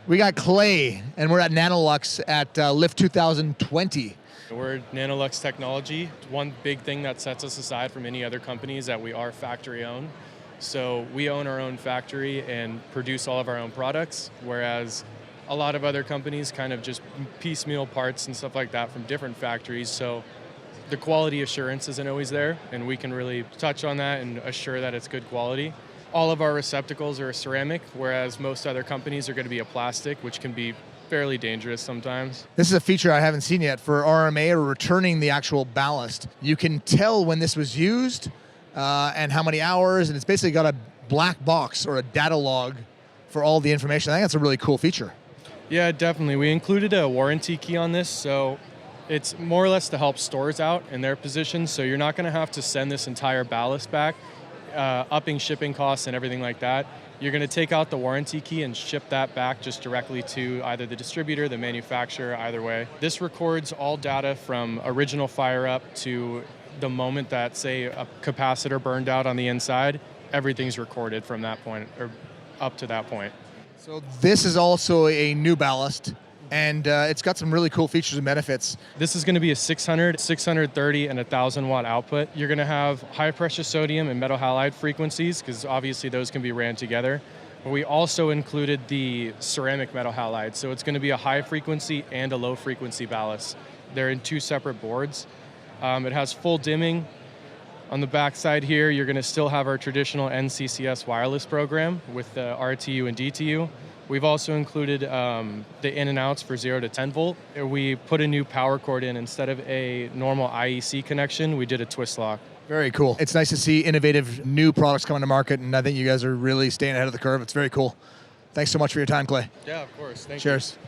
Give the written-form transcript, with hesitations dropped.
We got Clay, and we're at Nanolux at Lift 2020. We're Nanolux Technology. One big thing that sets us aside from any other company is that we are factory owned. So we own our own factory and produce all of our own products, whereas a lot of other companies kind of just piecemeal parts and stuff like that from different factories. So the quality assurance isn't always there, and we can really touch on that and assure that it's good quality. All of our receptacles are ceramic, whereas most other companies are going to be a plastic, which can be fairly dangerous sometimes. This is a feature I haven't seen yet for RMA, or returning the actual ballast. You can tell when this was used and how many hours, and it's basically got a black box or a data log for all the information. I think that's a really cool feature. Yeah, definitely. We included a warranty key on this, so it's more or less to help stores out in their positions, so you're not going to have to send this entire ballast back, upping shipping costs and everything like that. You're going to take out the warranty key and ship that back just directly to either the distributor, the manufacturer, either way. This records all data from original fire up to the moment that, say, a capacitor burned out on the inside. Everything's recorded from that point, or up to that point. So this is also a new ballast, and it's got some really cool features and benefits. This is going to be a 600, 630, and 1,000 watt output. You're going to have high pressure sodium and metal halide frequencies, because obviously those can be ran together. But we also included the ceramic metal halide, so it's going to be a high frequency and a low frequency ballast. They're in two separate boards. It has full dimming. On the back side here, you're going to still have our traditional NCCS wireless program with the RTU and DTU. We've also included the in and outs for 0 to 10 volt. We put a new power cord in. Instead of a normal IEC connection, we did a twist lock. Very cool. It's nice to see innovative new products coming to market, and I think you guys are really staying ahead of the curve. It's very cool. Thanks so much for your time, Clay. Yeah, of course. Thank you. Cheers.